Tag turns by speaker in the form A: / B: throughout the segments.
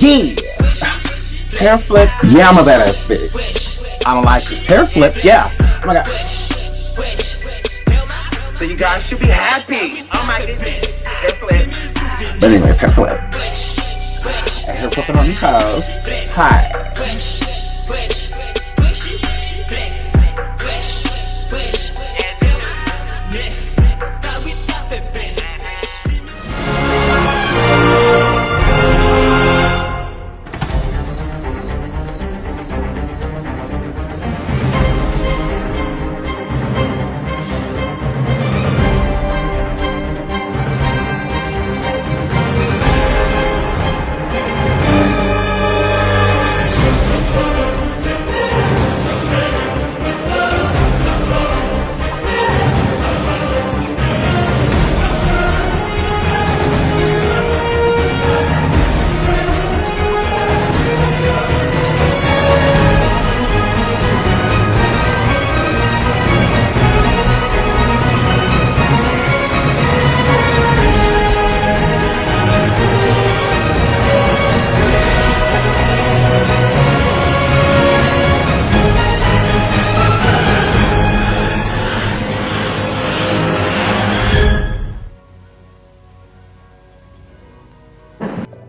A: Yeah. Hair flip. Yeah, I'm a badass bitch. I don't like it. Hair flip. Yeah. Oh my god. So you guys should be happy. Oh my goodness. Hair flip. But anyways, hair flip. And hair flipping on your toes. Hi.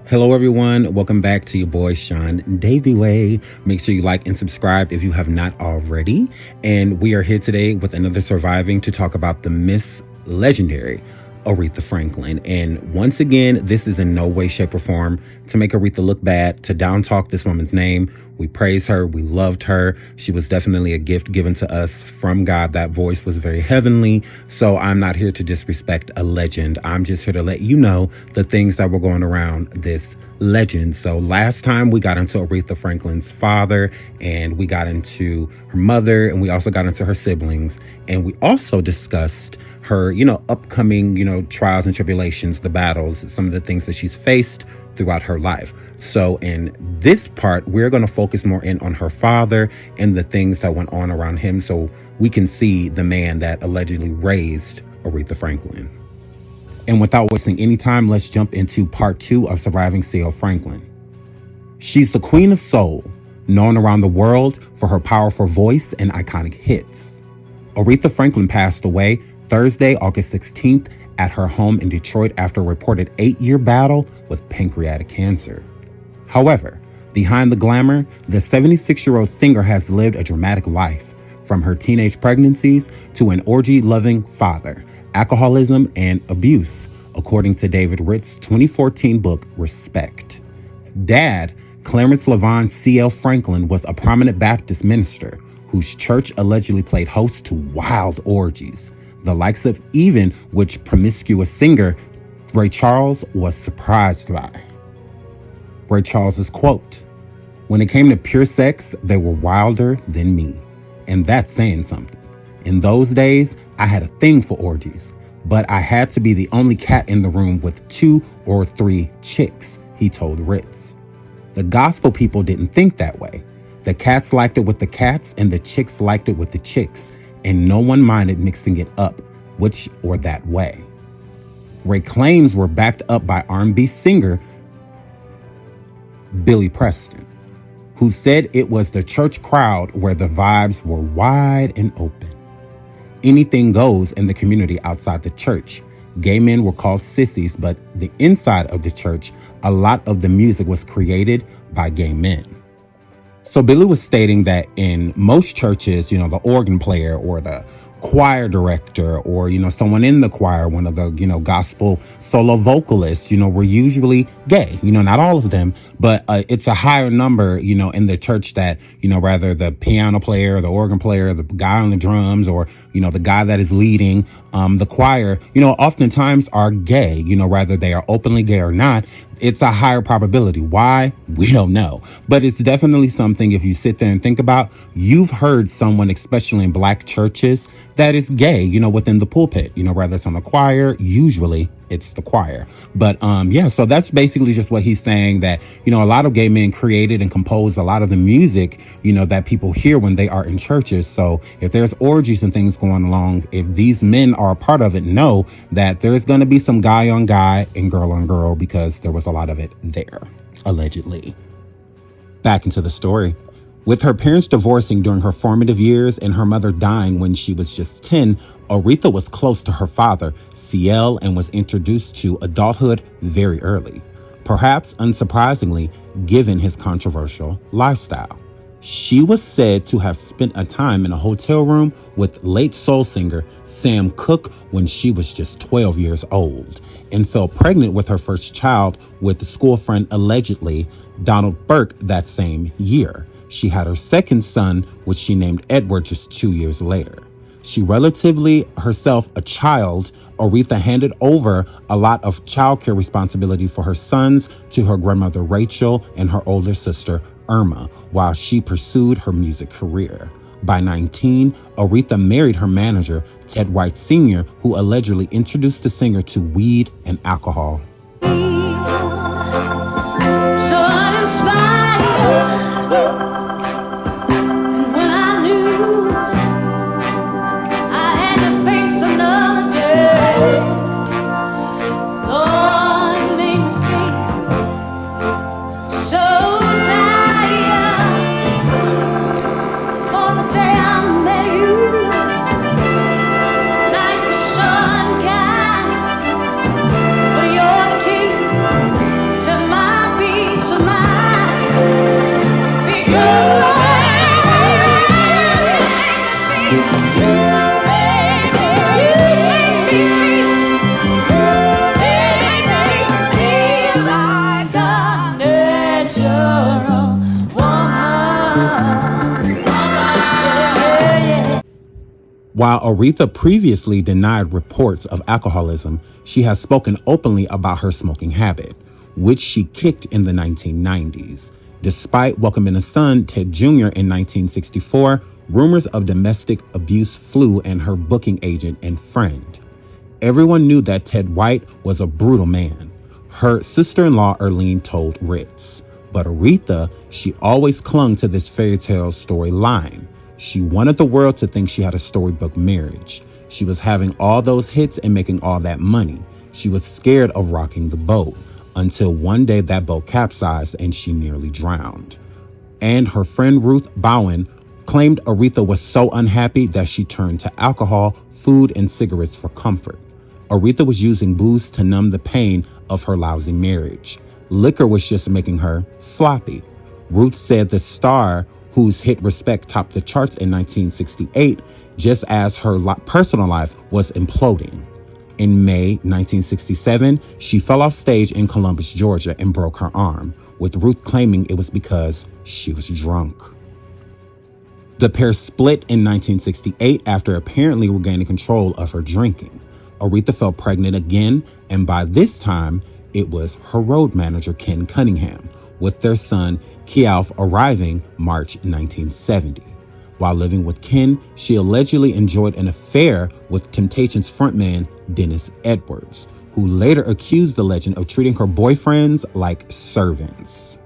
B: Hello everyone, welcome back to your boy SeanDavieWay. Make sure you like and subscribe if you have not already. And we are here today with another surviving to talk about the Miss Legendary Aretha Franklin. And once again, this is in no way, shape, or form to make Aretha look bad, to down talk this woman's name. We praise her. We loved her. She was definitely a gift given to us from God. That voice was very heavenly. So I'm not here to disrespect a legend. I'm just here to let you know the things that were going around this legend. So last time we got into Aretha Franklin's father, and we got into her mother, and we also got into her siblings. And we also discussed her, upcoming, trials and tribulations, the battles, some of the things that she's faced throughout her life. So in this part, we're going to focus more in on her father and the things that went on around him, so we can see the man that allegedly raised Aretha Franklin. And without wasting any time, let's jump into part 2 of Surviving C.L. Franklin. She's the queen of soul, known around the world for her powerful voice and iconic hits. Aretha Franklin passed away Thursday, August 16th at her home in Detroit after a reported 8-year battle with pancreatic cancer. However, behind the glamour, the 76-year-old singer has lived a dramatic life, from her teenage pregnancies to an orgy-loving father, alcoholism, and abuse, according to David Ritt's 2014 book, Respect. Dad, Clarence Levon C.L. Franklin, was a prominent Baptist minister whose church allegedly played host to wild orgies, the likes of even which promiscuous singer Ray Charles was surprised by. Ray Charles's quote, "When it came to pure sex, they were wilder than me." And that's saying something. In those days, I had a thing for orgies, but I had to be the only cat in the room with 2 or 3 chicks, he told Ritz. The gospel people didn't think that way. The cats liked it with the cats and the chicks liked it with the chicks, and no one minded mixing it up which or that way. Ray claims were backed up by R&B singer Billy Preston, who said it was the church crowd where the vibes were wide and open. Anything goes in the community outside the church. Gay men were called sissies, but the inside of the church, a lot of the music was created by gay men. So Billy was stating that in most churches, the organ player or the choir director or, someone in the choir, one of the, gospel solo vocalists, were usually gay, not all of them, but it's a higher number, in the church that, rather the piano player, the organ player, the guy on the drums, or, the guy that is leading the choir, oftentimes are gay, whether they are openly gay or not. It's a higher probability. Why? We don't know. But it's definitely something, if you sit there and think about, you've heard someone, especially in black churches, that is gay, within the pulpit, whether it's on the choir, usually it's the choir. But so that's basically just what he's saying, that, a lot of gay men created and composed a lot of the music, that people hear when they are in churches. So if there's orgies and things going along, if these men are a part of it, know that there's going to be some guy on guy and girl on girl, because there was a lot of it there. allegedly. Back into the story. With her parents divorcing during her formative years and her mother dying when she was just 10, Aretha was close to her father, CL, and was introduced to adulthood very early. Perhaps unsurprisingly, given his controversial lifestyle. She was said to have spent a time in a hotel room with late soul singer Sam Cooke when she was just 12 years old and fell pregnant with her first child with the school friend allegedly Donald Burke that same year. She had her second son, which she named Edward, just 2 years later. She relatively herself a child, Aretha handed over a lot of childcare responsibility for her sons to her grandmother Rachel and her older sister Irma, while she pursued her music career. By 19, Aretha married her manager, Ted White Sr., who allegedly introduced the singer to weed and alcohol. While Aretha previously denied reports of alcoholism, she has spoken openly about her smoking habit, which she kicked in the 1990s. Despite welcoming a son, Ted Jr., in 1964, rumors of domestic abuse flew and her booking agent and friend. Everyone knew that Ted White was a brutal man. Her sister-in-law, Erlene, told Ritz. But Aretha, she always clung to this fairy tale storyline. She wanted the world to think she had a storybook marriage. She was having all those hits and making all that money. She was scared of rocking the boat until one day that boat capsized and she nearly drowned. And her friend Ruth Bowen claimed Aretha was so unhappy that she turned to alcohol, food, and cigarettes for comfort. Aretha was using booze to numb the pain of her lousy marriage. Liquor was just making her sloppy. Ruth said the star, whose hit Respect topped the charts in 1968, just as her personal life was imploding. In May 1967, she fell off stage in Columbus, Georgia, and broke her arm, with Ruth claiming it was because she was drunk. The pair split in 1968 after apparently regaining control of her drinking. Aretha fell pregnant again, and by this time, it was her road manager, Ken Cunningham, with their son, Kealf, arriving March 1970. While living with Ken, she allegedly enjoyed an affair with Temptations frontman Dennis Edwards, who later accused the legend of treating her boyfriends like servants.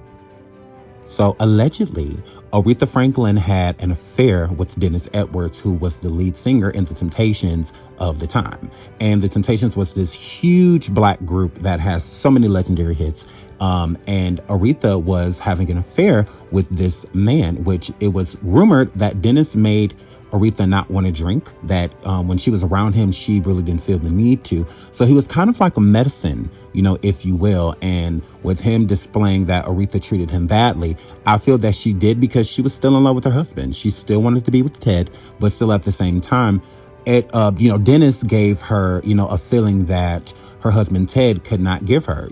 B: So allegedly, Aretha Franklin had an affair with Dennis Edwards, who was the lead singer in the Temptations of the time. And the Temptations was this huge black group that has so many legendary hits. And Aretha was having an affair with this man, which it was rumored that Dennis made Aretha not want to drink, that when she was around him, she really didn't feel the need to. So he was kind of like a medicine, if you will. And with him displaying that Aretha treated him badly, I feel that she did because she was still in love with her husband. She still wanted to be with Ted, but still at the same time, Dennis gave her, a feeling that her husband Ted could not give her.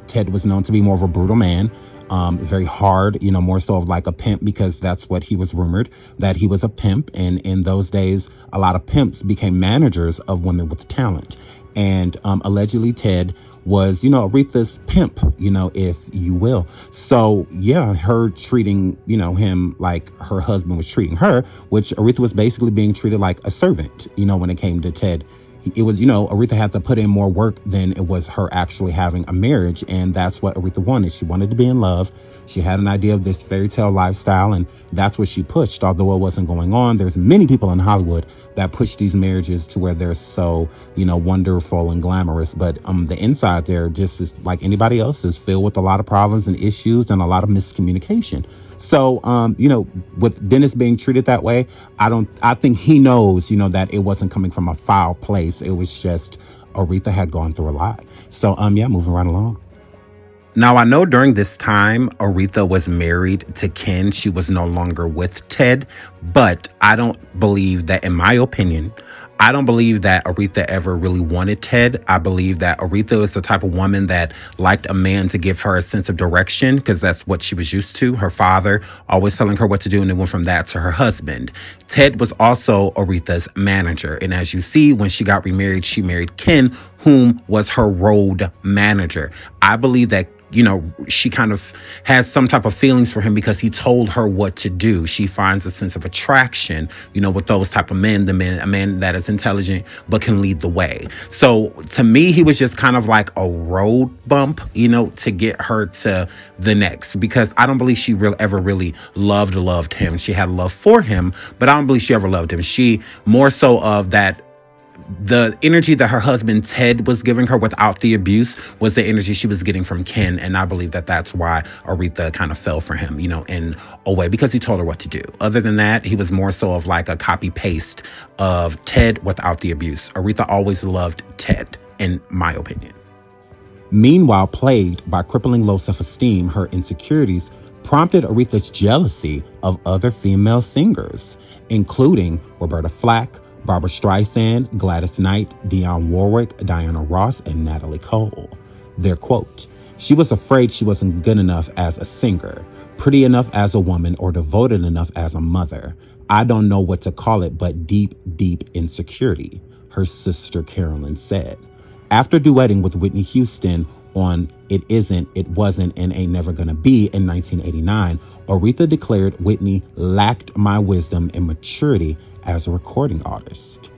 B: Ted was known to be more of a brutal man, very hard, more so of like a pimp, because that's what he was rumored, that he was a pimp. And in those days, a lot of pimps became managers of women with talent. And allegedly Ted was, Aretha's pimp, if you will. So yeah, her treating, him like her husband was treating her, which Aretha was basically being treated like a servant, when it came to Ted, it was, you know, Aretha had to put in more work than it was her actually having a marriage. And that's what Aretha wanted. She wanted to be in love. She had an idea of this fairy tale lifestyle, and that's what she pushed. Although it wasn't going on, there's many people in Hollywood that push these marriages to where they're so, you know, wonderful and glamorous. But the inside there, just is like anybody else, is filled with a lot of problems and issues and a lot of miscommunication. So, you know, with Dennis being treated that way, I think he knows, you know, that it wasn't coming from a foul place. It was just Aretha had gone through a lot. So, yeah, moving right along. Now, I know during this time, Aretha was married to Ken. She was no longer with Ted, but I don't believe that, in my opinion, I don't believe that Aretha ever really wanted Ted. I believe that Aretha is the type of woman that liked a man to give her a sense of direction, because that's what she was used to. Her father always telling her what to do, and it went from that to her husband. Ted was also Aretha's manager. And as you see, when she got remarried, she married Ken, whom was her road manager. I believe that, you know, she kind of has some type of feelings for him because he told her what to do. She finds a sense of attraction, you know, with those type of men, a man that is intelligent but can lead the way. So to me, he was just kind of like a road bump, you know, to get her to the next, because I don't believe she ever really loved him. She had love for him, but I don't believe she ever loved him. She more so of that, the energy that her husband Ted was giving her without the abuse was the energy she was getting from Ken. And I believe that that's why Aretha kind of fell for him, you know, in a way, because he told her what to do. Other than that, he was more so of like a copy paste of Ted without the abuse. Aretha always loved Ted, in my opinion. Meanwhile, plagued by crippling low self-esteem, her insecurities prompted Aretha's jealousy of other female singers, including Roberta Flack, Barbra Streisand, Gladys Knight, Dionne Warwick, Diana Ross, and Natalie Cole. Their quote: "She was afraid she wasn't good enough as a singer, pretty enough as a woman, or devoted enough as a mother. I don't know what to call it, but deep, deep insecurity," her sister Carolyn said. After duetting with Whitney Houston on It Isn't, It Wasn't, and Ain't Never Gonna Be in 1989, Aretha declared Whitney lacked my wisdom and maturity as a recording artist.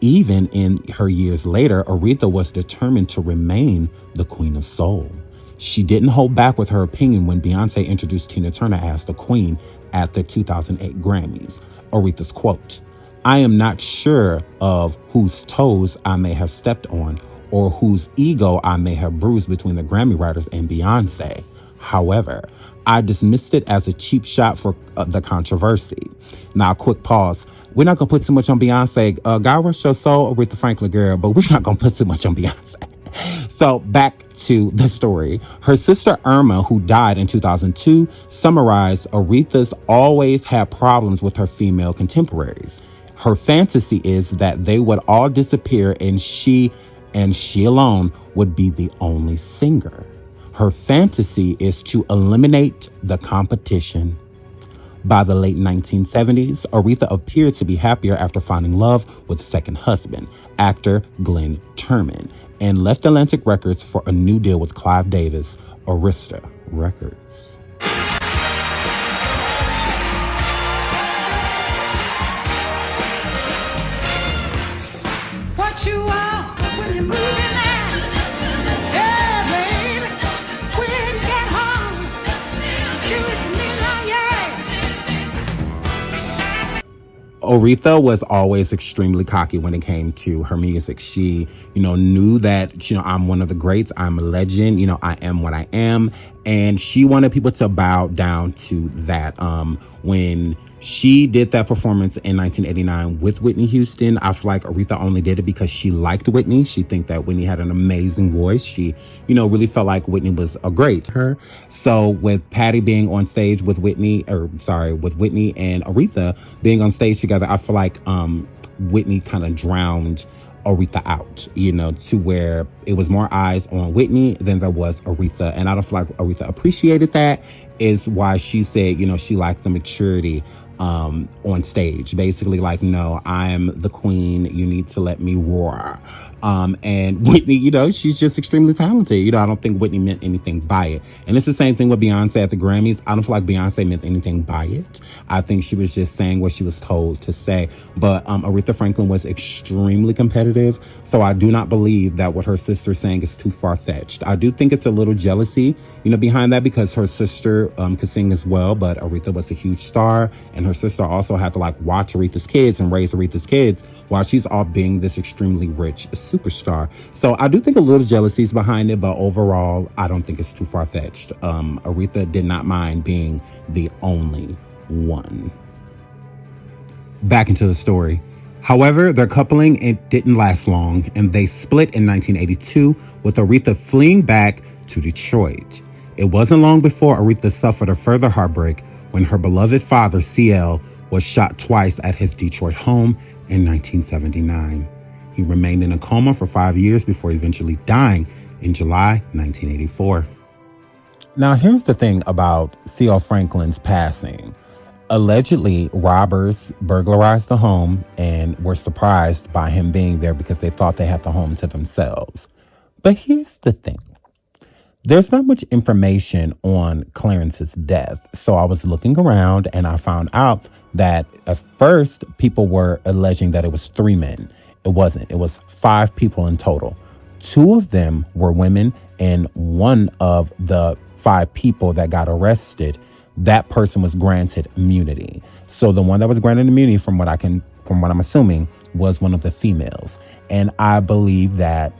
B: Even in her years later, Aretha was determined to remain the Queen of Soul. She didn't hold back with her opinion when Beyonce introduced Tina Turner as the Queen at the 2008 Grammys. Aretha's quote: "I am not sure of whose toes I may have stepped on or whose ego I may have bruised between the Grammy writers and Beyonce. However, I dismissed it as a cheap shot for the controversy." Now, quick pause. We're not going to put too much on Beyonce. God rest your soul, Aretha Franklin, girl, but we're not going to put too much on Beyonce. So back to the story. Her sister Irma, who died in 2002, summarized Aretha's always had problems with her female contemporaries. Her fantasy is that they would all disappear and she alone would be the only singer. Her fantasy is to eliminate the competition. By the late 1970s, Aretha appeared to be happier after finding love with second husband, actor Glenn Turman, and left Atlantic Records for a new deal with Clive Davis, Arista Records.
C: What you want when you're moving out? Yeah, baby. When you get home, do it for me now, yeah.
B: Aretha was always extremely cocky when it came to her music. She, you know, knew that, you know, I'm one of the greats. I'm a legend. You know, I am what I am. And she wanted people to bow down to that. When she did that performance in 1989 with Whitney Houston, I feel like Aretha only did it because she liked Whitney. She think that Whitney had an amazing voice. She, you know, really felt like Whitney was a great her. So with Patty being on stage with with Whitney and Aretha being on stage together, I feel like Whitney kind of drowned Aretha out, you know, to where it was more eyes on Whitney than there was Aretha. And I don't feel like Aretha appreciated that. is why she said, she liked the maturity on stage. Basically, like, no, I am the queen. You need to let me roar. And Whitney, she's just extremely talented. I don't think Whitney meant anything by it. And it's the same thing with Beyonce at the Grammys. I don't feel like Beyonce meant anything by it. I think she was just saying what she was told to say. But Aretha Franklin was extremely competitive. So I do not believe that what her sister's saying is too far-fetched. I do think it's a little jealousy, behind that, because her sister could sing as well, but Aretha was a huge star, and her sister also had to watch Aretha's kids and raise Aretha's kids while she's off being this extremely rich superstar. So I do think a little jealousy is behind it, but overall, I don't think it's too far-fetched. Aretha did not mind being the only one. Back into the story. However, their coupling, it didn't last long, and they split in 1982, with Aretha fleeing back to Detroit. It wasn't long before Aretha suffered a further heartbreak when her beloved father, CL, was shot twice at his Detroit home in 1979. He remained in a coma for 5 years before eventually dying in July 1984. Now, here's the thing about CL Franklin's passing. Allegedly, robbers burglarized the home and were surprised by him being there because they thought they had the home to themselves. But here's the thing. There's not much information on Clarence's death. So I was looking around and I found out that at first people were alleging that it was 3 men. It wasn't. It was 5 people in total. 2 of them were women, and one of the 5 people that got arrested, that person was granted immunity. So the one that was granted immunity, from what I'm assuming, was one of the females. And I believe that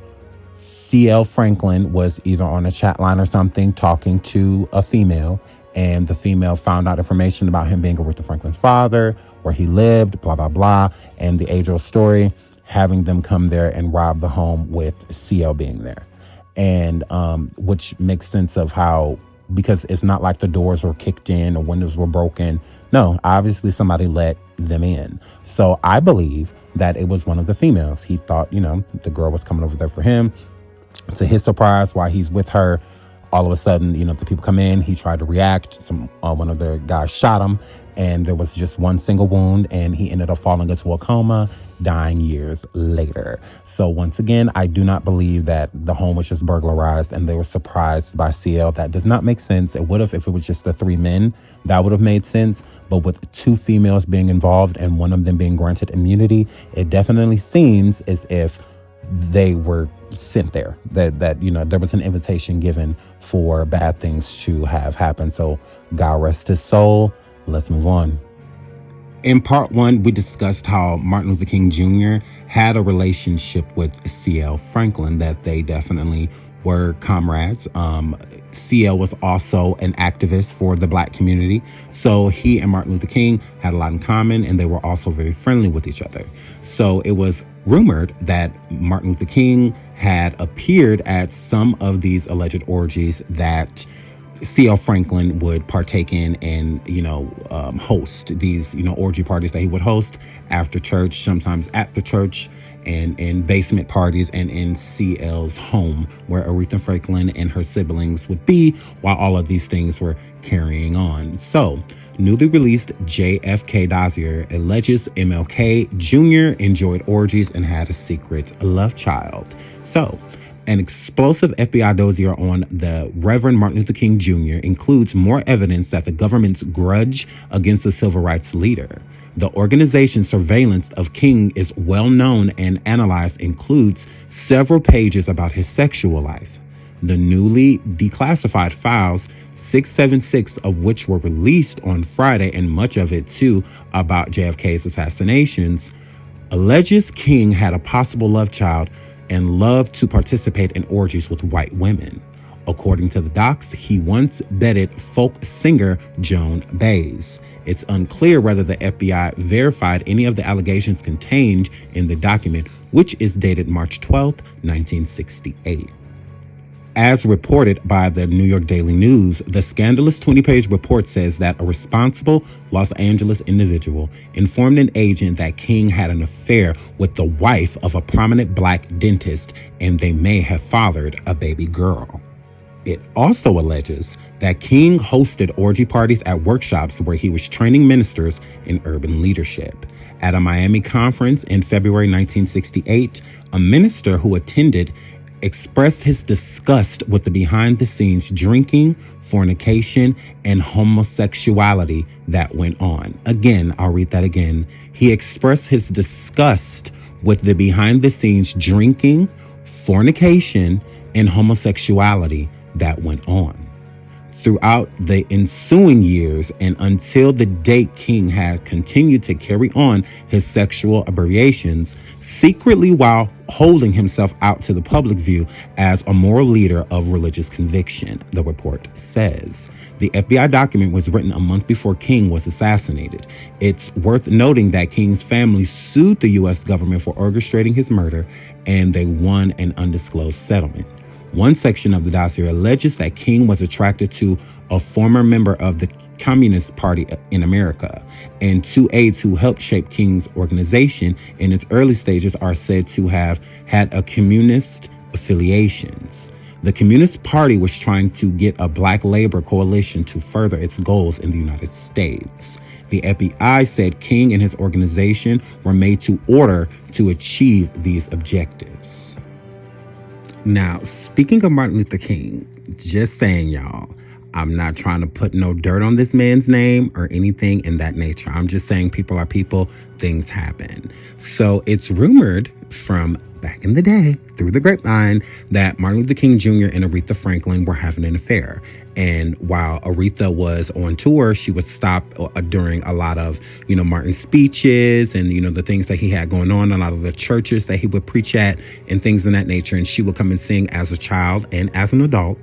B: CL Franklin was either on a chat line or something talking to a female, and the female found out information about him being Aretha Franklin's father, where he lived, blah, blah, blah, and the age-old story, having them come there and rob the home with CL being there. And which makes sense of how, because it's not like the doors were kicked in or windows were broken. No, obviously somebody let them in. So I believe that it was one of the females. He thought, the girl was coming over there for him. To his surprise, while he's with her, all of a sudden, the people come in. He tried to react. One of the guys shot him, and there was just one single wound, and he ended up falling into a coma, dying years later. So once again, I do not believe that the home was just burglarized and they were surprised by CL. That does not make sense. It would have if it was just the 3 men. That would have made sense. But with 2 females being involved and one of them being granted immunity, it definitely seems as if they were sent there, that there was an invitation given for bad things to have happened. So God rest his soul. Let's move on. In part 1, we discussed how Martin Luther King Jr. had a relationship with CL Franklin, that they definitely were comrades. CL was also an activist for the Black community. So he and Martin Luther King had a lot in common, and they were also very friendly with each other. So it was rumored that Martin Luther King had appeared at some of these alleged orgies that CL Franklin would partake in and, host these, orgy parties that he would host after church, sometimes at the church, and in basement parties, and in CL's home where Aretha Franklin and her siblings would be while all of these things were carrying on. So, newly released JFK dossier alleges MLK Jr. enjoyed orgies and had a secret love child. So, an explosive FBI dossier on the Reverend Martin Luther King Jr. includes more evidence that the government's grudge against the civil rights leader. The organization's surveillance of King is well known, and analyzed includes several pages about his sexual life. The newly declassified files, 676 of which were released on Friday, and much of it too about JFK's assassinations, alleges King had a possible love child and loved to participate in orgies with white women. According to the docs, he once bedded folk singer Joan Baez. It's unclear whether the FBI verified any of the allegations contained in the document, which is dated March 12, 1968. As reported by the New York Daily News, the scandalous 20-page report says that a responsible Los Angeles individual informed an agent that King had an affair with the wife of a prominent Black dentist, and they may have fathered a baby girl. It also alleges that King hosted orgy parties at workshops where he was training ministers in urban leadership. At a Miami conference in February 1968, a minister who attended expressed his disgust with the behind-the-scenes drinking, fornication, and homosexuality that went on. Again, I'll read that again. He expressed his disgust with the behind-the-scenes drinking, fornication, and homosexuality that went on. Throughout the ensuing years and until the date, King had continued to carry on his sexual aberrations secretly while holding himself out to the public view as a moral leader of religious conviction, the report says. The FBI document was written a month before King was assassinated. It's worth noting that King's family sued the U.S. government for orchestrating his murder, and they won an undisclosed settlement. One section of the dossier alleges that King was attracted to a former member of the Communist Party in America, and two aides who helped shape King's organization in its early stages are said to have had a communist affiliations. The Communist Party was trying to get a black labor coalition to further its goals in the United States. The FBI said King and his organization were made to order to achieve these objectives. Now, speaking of Martin Luther King, just saying, y'all, I'm not trying to put no dirt on this man's name or anything in that nature. I'm just saying people are people, things happen. So it's rumored from back in the day, through the grapevine, that Martin Luther King Jr. and Aretha Franklin were having an affair. And while Aretha was on tour, she would stop during a lot of, Martin's speeches and, the things that he had going on, a lot of the churches that he would preach at and things of that nature. And she would come and sing as a child and as an adult.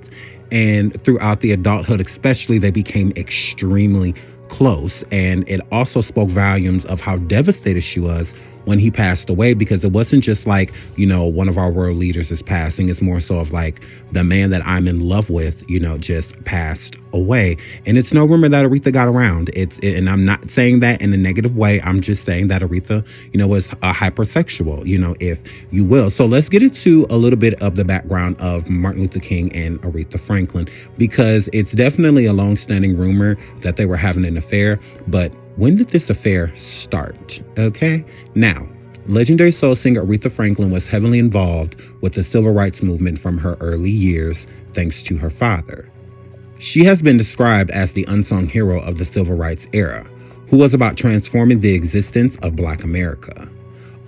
B: And throughout the adulthood, especially, they became extremely close. And it also spoke volumes of how devastated she was when he passed away, because it wasn't just like, one of our world leaders is passing. It's more so of like the man that I'm in love with, just passed away. And it's no rumor that Aretha got around. And I'm not saying that in a negative way. I'm just saying that Aretha, was a hypersexual, if you will. So let's get into a little bit of the background of Martin Luther King and Aretha Franklin, because it's definitely a long-standing rumor that they were having an affair. But when did this affair start? Okay. Now, legendary soul singer Aretha Franklin was heavily involved with the civil rights movement from her early years, thanks to her father. She has been described as the unsung hero of the civil rights era, who was about transforming the existence of Black America.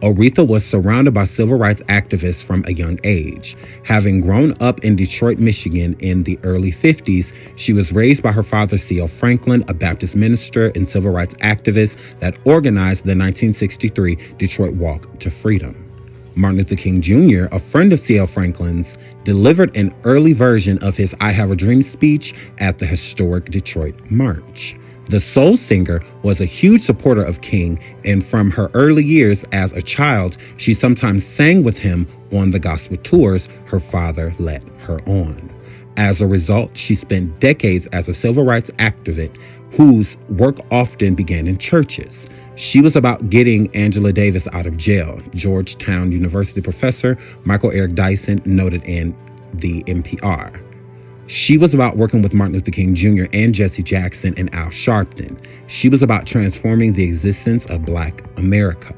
B: Aretha was surrounded by civil rights activists from a young age. Having grown up in Detroit, Michigan in the early 50s, she was raised by her father, C.L. Franklin, a Baptist minister and civil rights activist that organized the 1963 Detroit Walk to Freedom. Martin Luther King Jr., a friend of C.L. Franklin's, delivered an early version of his I Have a Dream speech at the historic Detroit March. The soul singer was a huge supporter of King, and from her early years as a child, she sometimes sang with him on the gospel tours her father let her on. As a result, she spent decades as a civil rights activist whose work often began in churches. She was about getting Angela Davis out of jail, Georgetown University professor Michael Eric Dyson noted in the NPR. She was about working with Martin Luther King Jr. and Jesse Jackson and Al Sharpton. She was about transforming the existence of Black America.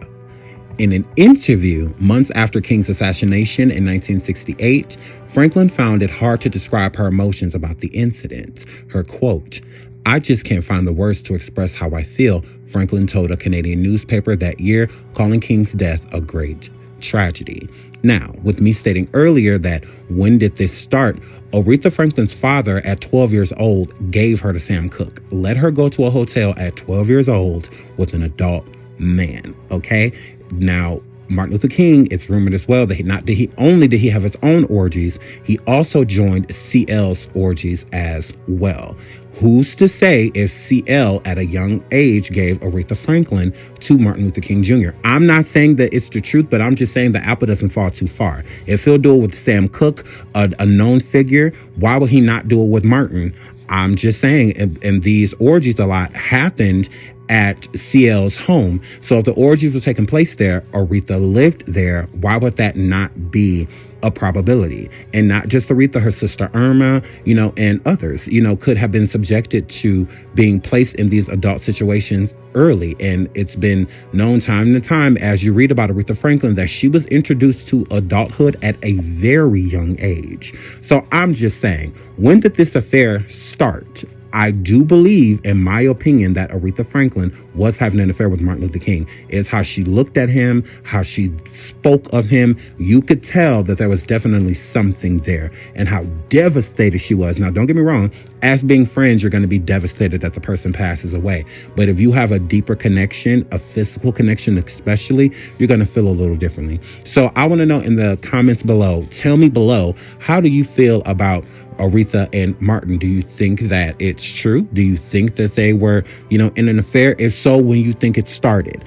B: In an interview months after King's assassination in 1968, Franklin found it hard to describe her emotions about the incident. Her quote, "I just can't find the words to express how I feel," Franklin told a Canadian newspaper that year, calling King's death a great tragedy. Now, with me stating earlier that when did this start, Aretha Franklin's father at 12 years old gave her to Sam Cooke, let her go to a hotel at 12 years old with an adult man, okay? Now, Martin Luther King, it's rumored as well that not only did he have his own orgies, he also joined CL's orgies as well. Who's to say if CL at a young age gave Aretha Franklin to Martin Luther King Jr.? I'm not saying that it's the truth, but I'm just saying the apple doesn't fall too far. If he'll do it with Sam Cooke, a known figure, why would he not do it with Martin? I'm just saying, and these orgies a lot happened at CL's home. So if the orgies were taking place there, Aretha lived there, why would that not be a probability? And not just Aretha, her sister Irma, and others, could have been subjected to being placed in these adult situations early. And it's been known time to time, as you read about Aretha Franklin, that she was introduced to adulthood at a very young age. So I'm just saying, when did this affair start? I do believe, in my opinion, that Aretha Franklin was having an affair with Martin Luther King. It's how she looked at him, how she spoke of him. You could tell that there was definitely something there, and how devastated she was. Now, don't get me wrong, as being friends, you're going to be devastated that the person passes away. But if you have a deeper connection, a physical connection especially, you're going to feel a little differently. So I want to know in the comments below, tell me below, how do you feel about Aretha and Martin? Do you think that it's true? Do you think that they were, in an affair? If so, when you think it started?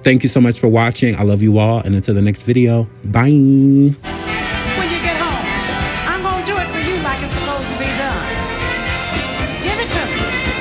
B: Thank you so much for watching. I love you all. And until the next video, bye.
C: When you get home, I'm gonna do it for you like it's supposed to be done. Give it to me.